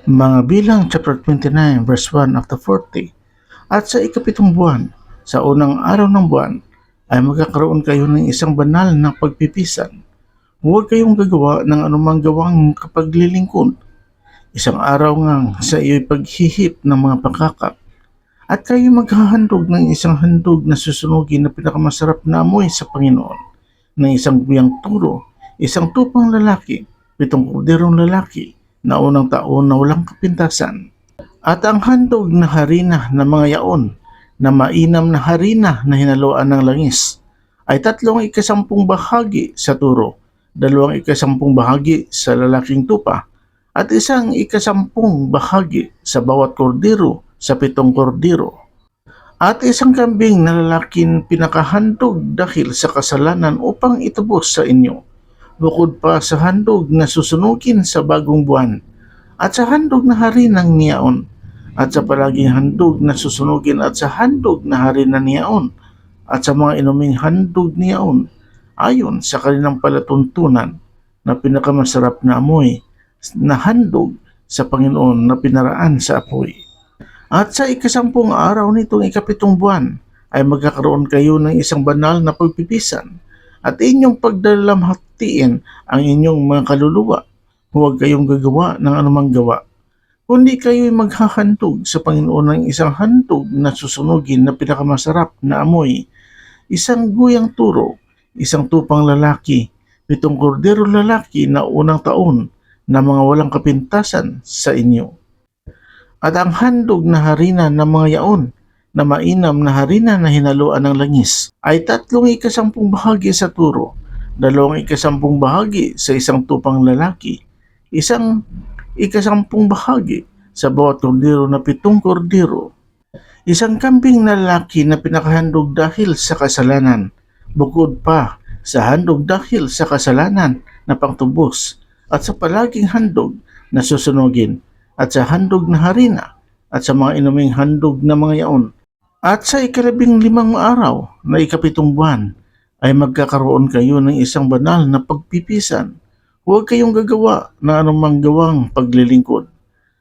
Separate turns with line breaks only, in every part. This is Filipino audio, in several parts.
Mga bilang chapter 29 verse 1 up to 40. At sa ikapitong buwan, sa unang araw ng buwan, ay magkakaroon kayo ng isang banal na pagpipisan. Huwag kayong gagawa ng anumang gawang kapaglilingkod. Isang araw ngang sa iyo'y paghihip ng mga pakakak. At kayo maghahandog ng isang handog na susunugin na pinakamasarap na amoy sa Panginoon, ng isang biyang turo, isang tupang lalaki, 7 korderong lalaki, na unang taon na walang kapintasan. At ang handog na harina ng mga yaon, na mainam na harina na hinaluan ng langis, ay 3/10 bahagi sa turo, 2/10 bahagi sa lalaking tupa, at 1/10 bahagi sa bawat kordero sa 7 kordero. At isang kambing na lalaking pinakahandog dahil sa kasalanan upang itubos sa inyo, bukod pa sa handog na susunugin sa bagong buwan, at sa handog na harinang niyaon, at sa palaging handog na susunugin, at sa handog na harina niyaon, at sa mga inuming handog niyaon, ayon sa kanilang palatuntunan na pinakamasarap na amoy na handog sa Panginoon na pinaraan sa apoy. At sa ikasampung araw nitong ikapitong buwan, ay magkakaroon kayo ng isang banal na pagpipisan, at inyong pagdalamhatiin ang inyong mga kaluluwa. Huwag kayong gagawa ng anumang gawa, kundi kayo'y maghahandog sa Panginoon ng isang handog na susunugin na pinakamasarap na amoy, isang guyang turo, isang tupang lalaki, 7 kordero lalaki na unang taon na mga walang kapintasan sa inyo. At ang handog na harina ng mga yaon, na mainam na harina na hinaluan ng langis, ay 3/10 bahagi sa turo, 2/10 bahagi sa isang tupang lalaki, 1/10 bahagi sa bawat kordero na 7 kordero. Isang kambing na lalaki na pinakahandog dahil sa kasalanan, bukod pa sa handog dahil sa kasalanan na pangtubos, at sa palaging handog na susunugin, at sa handog na harina, at sa mga inuming handog na mga yaon. At sa 15 araw na ikapitong buwan, ay magkakaroon kayo ng isang banal na pagpipisan. Huwag kayong gagawa ng anumang gawang paglilingkod,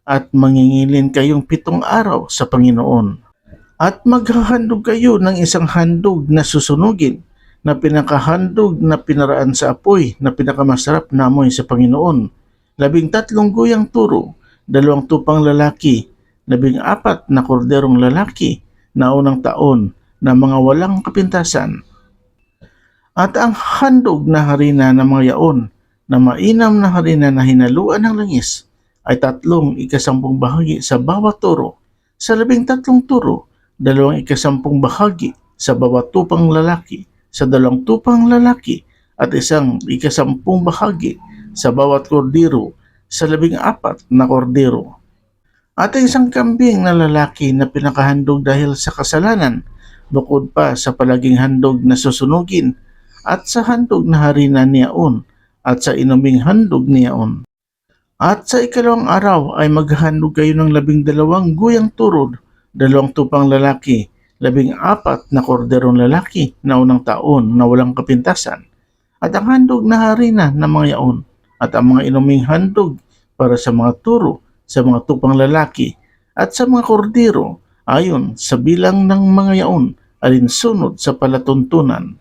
at mangingilin kayong 7 araw sa Panginoon. At maghahandog kayo ng isang handog na susunugin, na pinakahandog na pinaraan sa apoy na pinakamasarap na amoy sa Panginoon, 13 guyang turo, 2 tupang lalaki, 14 na korderong lalaki na unang taon na mga walang kapintasan. At ang handog na harina ng mga yaon, na mainam na harina na hinaluan ng langis, ay 3/10 bahagi sa bawat turo, sa 13 turo, 2/10 bahagi sa bawat tupang lalaki, sa 2 tupang lalaki, at 1/10 bahagi sa bawat kordero sa 14 na kordero. At isang kambing na lalaki na pinakahandog dahil sa kasalanan, bukod pa sa palaging handog na susunugin, at sa handog na harina niyaon, at sa inuming handog niyaon. At sa ikalawang araw ay maghahandog kayo ng 12 guyang turo, 2 tupang lalaki, 14 na korderong lalaki na unang taon na walang kapintasan, at ang handog na harina ng mga yaon, at ang mga inuming handog para sa mga turo, sa mga tupang lalaki, at sa mga kordero, ayon sa bilang ng mga yaon, alinsunod sa palatuntunan.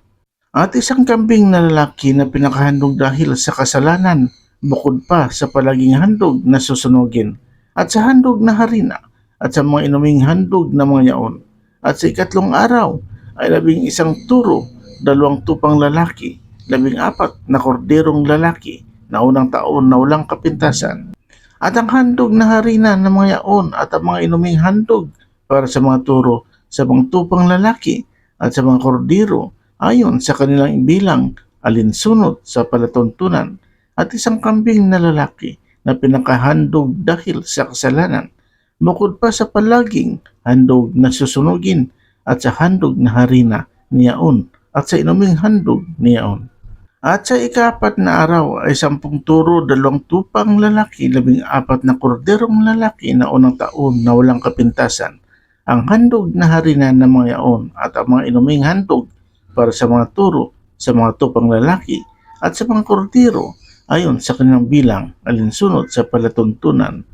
At isang kambing na lalaki na pinakahandog dahil sa kasalanan, bukod pa sa palaging handog na susunugin, at sa handog na harina, at sa mga inuming handog na mga yaon. At sa ikatlong araw ay 11 turo, 2 tupang lalaki, 14 na korderong lalaki na unang taon na walang kapintasan. At ang handog na harina ng mga yaon, at ang mga inuming handog para sa mga turo, sa mga tupang lalaki, at sa mga kordero, ayon sa kanilang bilang, alinsunod sa palatuntunan. At isang kambing na lalaki na pinakahandog dahil sa kasalanan, bukod pa sa palaging handog na susunugin, at sa handog na harina niyaon, at sa inuming handog niyaon. At sa ika-4 na araw ay 10 turo, 2 tupang lalaki, 14 na korderong lalaki na unang taon na walang kapintasan, ang handog na harina ng mga yaon, at ang mga inuming handog para sa mga turo, sa mga tupang lalaki, at sa mga kordero, ayon sa kanilang bilang, alinsunod sa palatuntunan.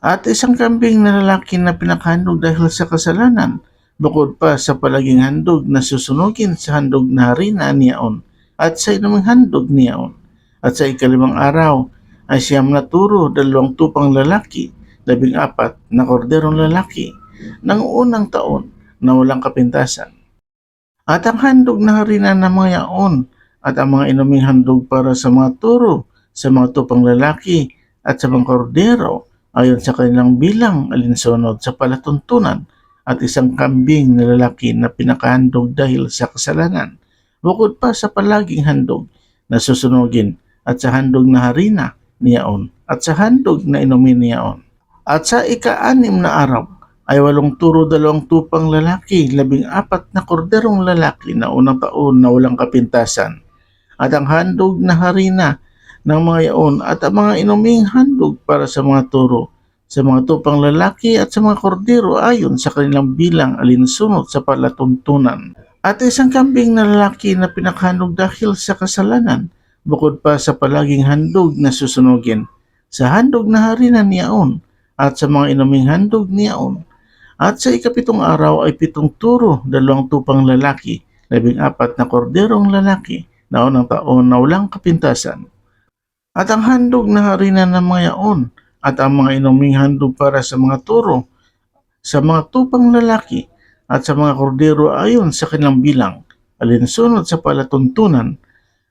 At isang kambing na lalaki na pinakahandog dahil sa kasalanan, bukod pa sa palaging handog na susunugin sa handog na harina niyaon at sa inuming handog niyaon. At sa ikalimang araw ay siyam na turo, 2 tupang lalaki, 14 na korderong lalaki ng unang taon na walang kapintasan. At ang handog na harina ng mga yaon at ang mga inuming handog para sa mga turo, sa mga tupang lalaki at sa mga kordero ayon sa kanilang bilang alinsunod sa palatuntunan, at isang kambing na lalaki na pinakahandog dahil sa kasalanan, bukod pa sa palaging handog na susunugin at sa handog na harina niyaon at sa handog na inumin niyaon. At sa ika-6 na araw ay 8 turo, 2 tupang lalaki, 14 na korderong lalaki na unang taon na walang kapintasan. At ang handog na harina ng mga yaon at ang mga inuming handog para sa mga turo, sa mga tupang lalaki at sa mga kordero ayon sa kanilang bilang alinsunod sa palatuntunan. At isang kambing na lalaki na pinakahandog dahil sa kasalanan, bukod pa sa palaging handog na susunugin, sa handog na harina niyaon at sa mga inuming handog niyaon. At sa ika-7 araw ay 7 turo, 2 tupang lalaki, 14 na korderong lalaki na unang taon na walang kapintasan. At ang handog na harina ng mga yaon at ang mga inuming handog para sa mga turo, sa mga tupang lalaki at sa mga kordero ayon sa kanilang bilang, alinsunod sa palatuntunan.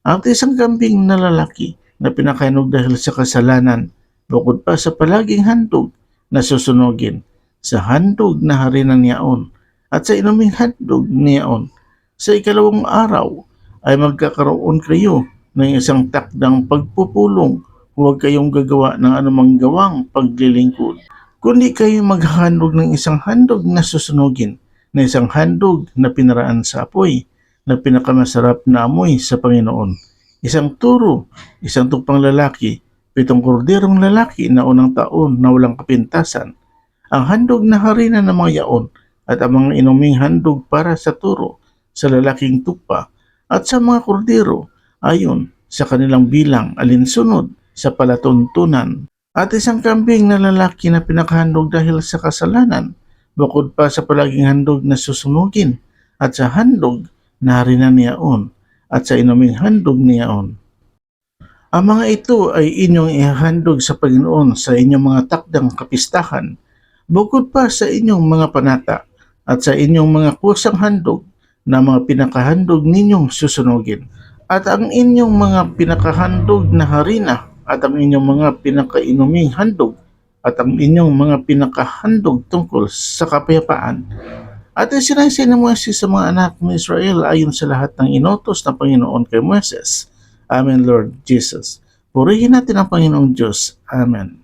At isang kambing na lalaki na pinakahandog dahil sa kasalanan, bukod pa sa palaging handog na susunugin, sa handog na harina niyaon at sa inuming handog niyaon. Sa ika-2 araw ay magkakaroon kayo ng isang takdang pagpupulong. Huwag kayong gagawa ng anumang gawang paglilingkod, kundi kayo maghahandog ng isang handog na susunugin, na isang handog na pinaraan sa apoy, na pinakamasarap na amoy sa Panginoon. Isang turo, 1 tupang lalaki, 7 korderong lalaki na unang taon na walang kapintasan. Ang handog na harina ng mga yaon at ang mga inuming handog para sa turo, sa lalaking tupa at sa mga kordero ayon sa kanilang bilang alinsunod sa palatuntunan. At isang kambing na lalaki na pinakahandog dahil sa kasalanan, bukod pa sa palaging handog na susunugin at sa handog na harina niyaon at sa inuming handog niyaon. Ang mga ito ay inyong ihahandog sa Panginoon sa inyong mga takdang kapistahan, bukod pa sa inyong mga panata at sa inyong mga kusang handog na mga pinakahandog ninyong susunugin. At ang inyong mga pinakahandog na harina at ang inyong mga pinakainuming handog at ang inyong mga pinakahandog tungkol sa kapayapaan. At isinasay ni Moises sa mga anak ng Israel ayon sa lahat ng inutos ng Panginoon kay Moises. Amen, Lord Jesus. Purihin natin ang Panginoong Diyos. Amen.